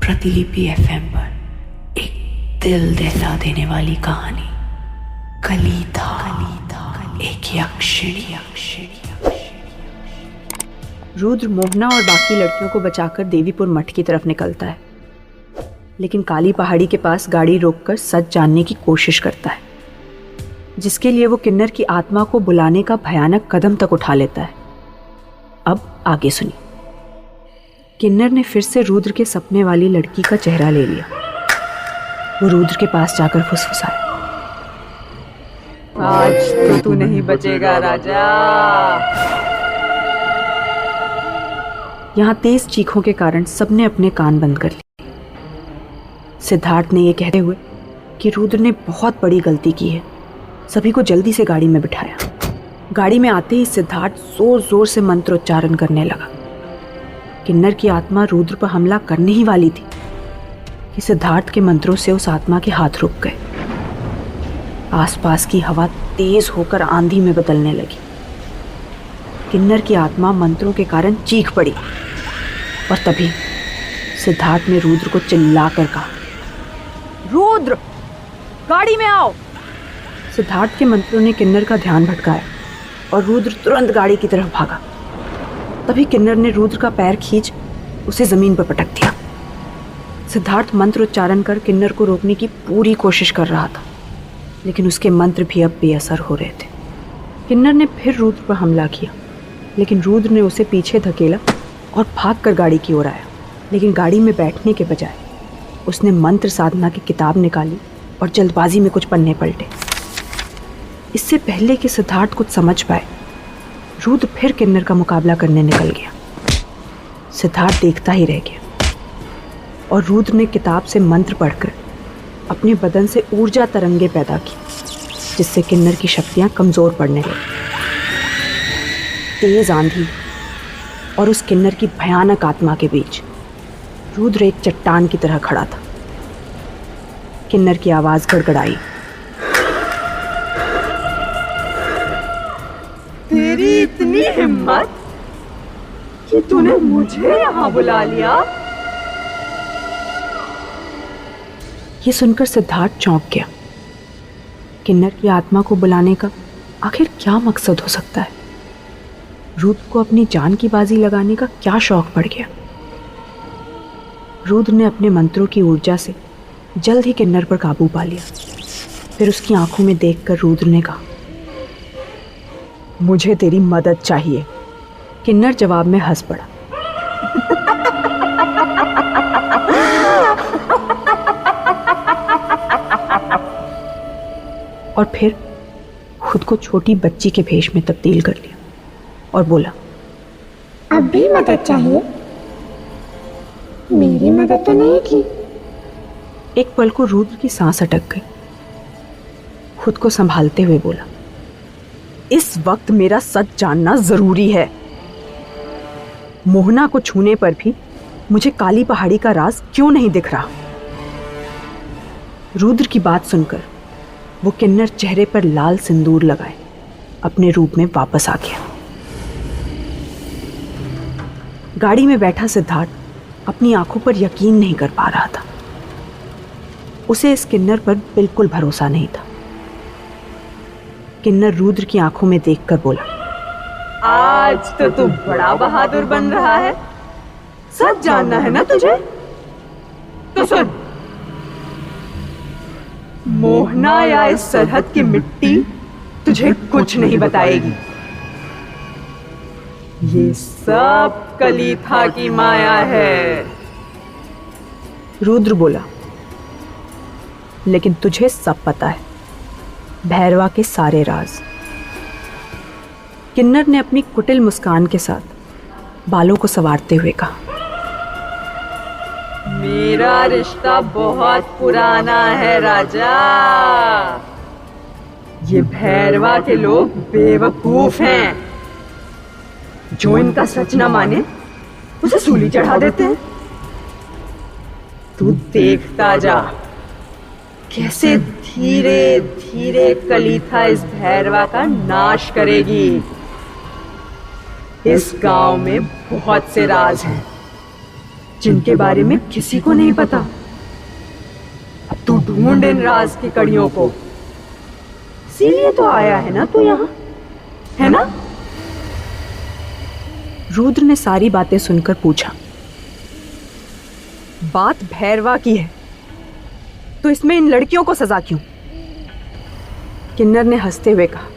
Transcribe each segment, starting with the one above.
प्रतिलिपि एफएम पर एक दिल दहला देने वाली कहानी कलिथा एक यक्षिणी। रुद्र मोहना और बाकी लड़कियों को बचाकर देवीपुर मठ की तरफ निकलता है, लेकिन काली पहाड़ी के पास गाड़ी रोककर सच जानने की कोशिश करता है, जिसके लिए वो किन्नर की आत्मा को बुलाने का भयानक कदम तक उठा लेता है। अब आगे सुनिए। किन्नर ने फिर से रुद्र के सपने वाली लड़की का चेहरा ले लिया। वो रुद्र के पास जाकर फुसफुसाया, आज तो तू नहीं बचेगा राजा। यहाँ तेज चीखों के कारण सबने अपने कान बंद कर लिए। सिद्धार्थ ने यह कहते हुए कि रुद्र ने बहुत बड़ी गलती की है, सभी को जल्दी से गाड़ी में बिठाया। गाड़ी में आते ही सिद्धार्थ जोर जोर से मंत्रोच्चारण करने लगा। किन्नर की आत्मा रुद्र पर हमला करने ही वाली थी कि सिद्धार्थ के मंत्रों से उस आत्मा के हाथ रुक गए। आसपास की हवा तेज होकर आंधी में बदलने लगी। किन्नर की आत्मा मंत्रों के कारण चीख पड़ी और तभी सिद्धार्थ ने रुद्र को चिल्लाकर कहा, रुद्र, गाड़ी में आओ। सिद्धार्थ के मंत्रों ने किन्नर का ध्यान भटकाया और रुद्र तुरंत गाड़ी की तरफ भागा। तभी किन्नर ने रुद्र का पैर खींच उसे जमीन पर पटक दिया। सिद्धार्थ मंत्र उच्चारण कर किन्नर को रोकने की पूरी कोशिश कर रहा था, लेकिन उसके मंत्र भी अब बेअसर हो रहे थे। किन्नर ने फिर रुद्र पर हमला किया, लेकिन रुद्र ने उसे पीछे धकेला और भागकर गाड़ी की ओर आया। लेकिन गाड़ी में बैठने के बजाय उसने मंत्र साधना की किताब निकाली और जल्दबाजी में कुछ पन्ने पलटे। इससे पहले कि सिद्धार्थ कुछ समझ पाए, रुद्र फिर किन्नर का मुकाबला करने निकल गया। सिद्धार्थ देखता ही रह गया और रुद्र ने किताब से मंत्र पढ़कर अपने बदन से ऊर्जा तरंगे पैदा की, जिससे किन्नर की शक्तियां कमजोर पड़ने लगी। तेज आंधी और उस किन्नर की भयानक आत्मा के बीच रुद्र एक चट्टान की तरह खड़ा था। किन्नर की आवाज गड़गड़ाई, तेरी इतनी हिम्मत कि तूने मुझे यहाँ बुला लिया। ये सुनकर सिद्धार्थ चौंक गया। किन्नर की आत्मा को बुलाने का आखिर क्या मकसद हो सकता है? रुद्र को अपनी जान की बाजी लगाने का क्या शौक पड़ गया? रुद्र ने अपने मंत्रों की ऊर्जा से जल्द ही किन्नर पर काबू पा लिया। फिर उसकी आंखों में देखकर रुद्र ने कहा, मुझे तेरी मदद चाहिए। किन्नर जवाब में हंस पड़ा। और फिर खुद को छोटी बच्ची के भेष में तब्दील कर लिया और बोला, अब भी मदद चाहिए? मेरी मदद तो नहीं की। एक पल को रुद्र की सांस अटक गई। खुद को संभालते हुए बोला, इस वक्त मेरा सच जानना जरूरी है। मोहना को छूने पर भी मुझे काली पहाड़ी का राज क्यों नहीं दिख रहा? रुद्र की बात सुनकर वो किन्नर चेहरे पर लाल सिंदूर लगाए अपने रूप में वापस आ गया। गाड़ी में बैठा सिद्धार्थ अपनी आंखों पर यकीन नहीं कर पा रहा था। उसे इस किन्नर पर बिल्कुल भरोसा नहीं था। किन्नर रुद्र की आंखों में देखकर बोला, आज तो तू बड़ा बहादुर बन रहा है। सच जानना है ना तुझे? तो सुन, मोहना या इस सरहद की मिट्टी तुझे कुछ नहीं बताएगी। ये सब कलिथा की माया है। रुद्र बोला, लेकिन तुझे सब पता है, भैरवा के सारे राज। किन्नर ने अपनी कुटिल मुस्कान के साथ बालों को संवारते हुए कहा, मेरा रिश्ता बहुत पुराना है राजा। ये भैरवा के लोग बेवकूफ हैं। जो इनका सच न माने उसे सूली चढ़ा देते हैं। तू देखता जा कैसे धीरे धीरे कलिथा इस भैरवा का नाश करेगी। इस गांव में बहुत से राज हैं जिनके बारे में किसी को नहीं पता। अब तू ढूंढ इन राज की कड़ियों को। इसीलिए तो आया है ना तू यहाँ, है ना? रुद्र ने सारी बातें सुनकर पूछा, बात भैरवा की है तो इसमें इन लड़कियों को सजा क्यों? किन्नर ने हंसते हुए कहा,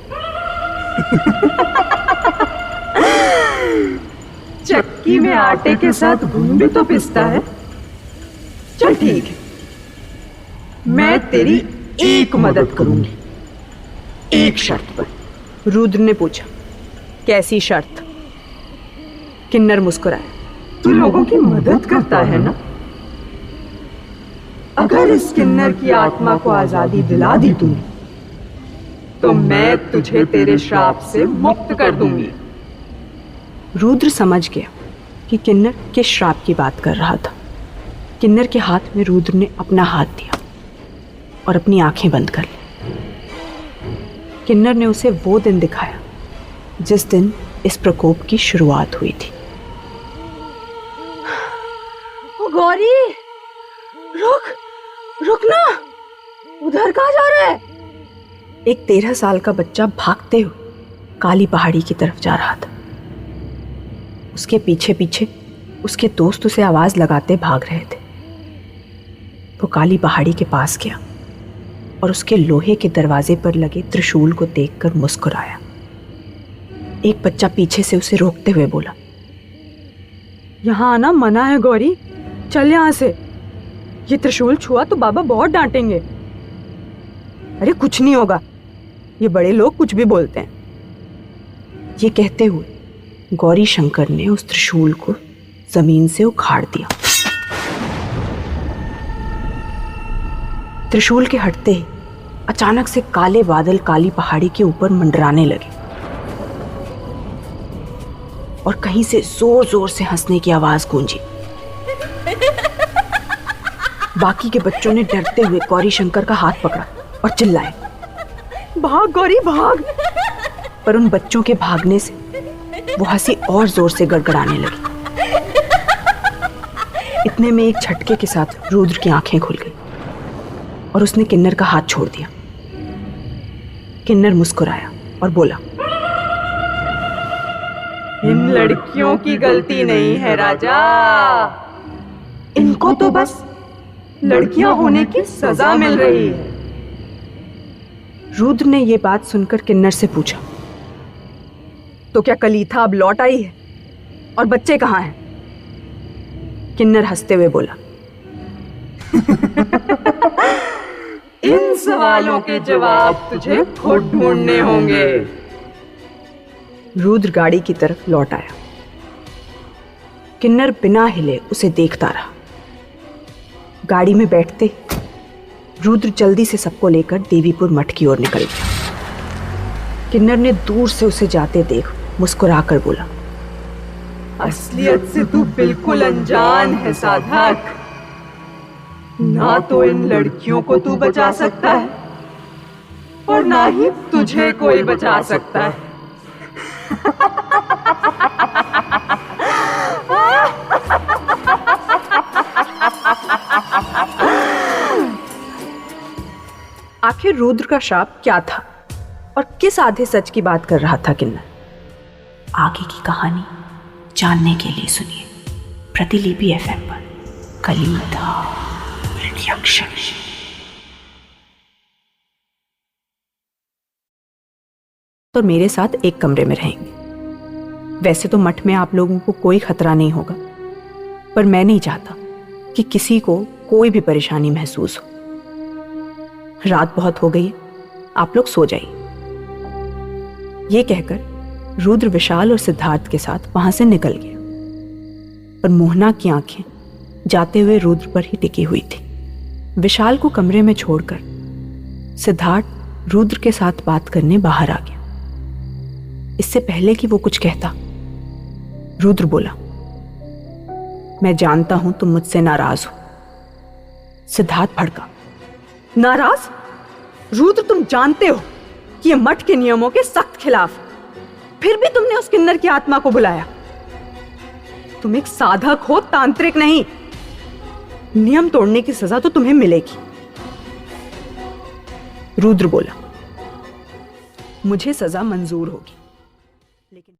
चक्की में आटे के साथ घुन भी तो पिसता है। चल ठीक है, मैं तेरी एक मदद करूंगी, एक शर्त पर। रुद्र ने पूछा, कैसी शर्त? किन्नर मुस्कुराया, तू लोगों की मदद करता है ना? अगर इस किन्नर की आत्मा को आजादी दिला दी तूने, तो मैं तुझे तेरे श्राप से मुक्त कर दूंगी। रुद्र समझ गया कि किन्नर किस श्राप की बात कर रहा था। किन्नर के हाथ में रुद्र ने अपना हाथ दिया और अपनी आंखें बंद कर ली। किन्नर ने उसे वो दिन दिखाया जिस दिन इस प्रकोप की शुरुआत हुई थी। ओ गौरी, रुक ना, उधर कहाँ जा रहा है? एक 13 साल का बच्चा भागते हुए काली पहाड़ी की तरफ जा रहा था। उसके पीछे पीछे उसके दोस्त उसे आवाज लगाते भाग रहे थे। वो काली पहाड़ी के पास गया और उसके लोहे के दरवाजे पर लगे त्रिशूल को देखकर मुस्कुराया। एक बच्चा पीछे से उसे रोकते हुए बोला, यहाँ आना मना है गौरी, चल यहाँ से। ये त्रिशूल छुआ तो बाबा बहुत डांटेंगे। अरे कुछ नहीं होगा, ये बड़े लोग कुछ भी बोलते हैं। ये कहते हुए गौरी शंकर ने उस त्रिशूल को जमीन से उखाड़ दिया। त्रिशूल के हटते ही अचानक से काले बादल काली पहाड़ी के ऊपर मंडराने लगे और कहीं से जोर जोर से हंसने की आवाज गूंजी। बाकी के बच्चों ने डरते हुए गौरी शंकर का हाथ पकड़ा और चिल्लाए, भाग गौरी भाग। पर उन बच्चों के भागने से वो हंसी और जोर से गड़गड़ाने लगी। इतने में एक झटके के साथ रुद्र की आंखें खुल गई और उसने किन्नर का हाथ छोड़ दिया। किन्नर मुस्कुराया और बोला, इन लड़कियों की गलती नहीं है राजा, इनको तो बस लड़कियां होने की सजा मिल रही है। रुद्र ने यह बात सुनकर किन्नर से पूछा, तो क्या कलीथा अब लौट आई है और बच्चे कहाँ हैं? किन्नर हंसते हुए बोला, इन सवालों के जवाब तुझे खुद ढूंढने होंगे। रुद्र गाड़ी की तरफ लौट आया। किन्नर बिना हिले उसे देखता रहा। गाड़ी में बैठते रुद्र जल्दी से सबको लेकर देवीपुर मठ की ओर निकल गया। किन्नर ने दूर से उसे जाते देख मुस्कुराकर बोला, असलियत से तू बिल्कुल अनजान है साधक। ना तो इन लड़कियों को तू बचा सकता है और ना ही तुझे कोई बचा सकता है। आखिर रुद्र का श्राप क्या था और किस आधे सच की बात कर रहा था किन्नर? आगे की कहानी जानने के लिए सुनिए प्रतिलिपि FM पर कलीधा यक्षिणी। तो मेरे साथ एक कमरे में रहेंगे। वैसे तो मठ में आप लोगों को कोई खतरा नहीं होगा, पर मैं नहीं चाहता कि किसी को कोई भी परेशानी महसूस हो। रात बहुत हो गई है, आप लोग सो जाइए। ये कहकर रुद्र विशाल और सिद्धार्थ के साथ वहां से निकल गया, पर मोहना की आंखें जाते हुए रुद्र पर ही टिकी हुई थी। विशाल को कमरे में छोड़कर सिद्धार्थ रुद्र के साथ बात करने बाहर आ गया। इससे पहले कि वो कुछ कहता, रुद्र बोला, मैं जानता हूं तुम मुझसे नाराज हो। सिद्धार्थ भड़का, नाराज? रुद्र, तुम जानते हो कि ये मठ के नियमों के सख्त खिलाफ, फिर भी तुमने उस किन्नर की आत्मा को बुलाया। तुम एक साधक हो, तांत्रिक नहीं। नियम तोड़ने की सजा तो तुम्हें मिलेगी। रुद्र बोला, मुझे सजा मंजूर होगी, लेकिन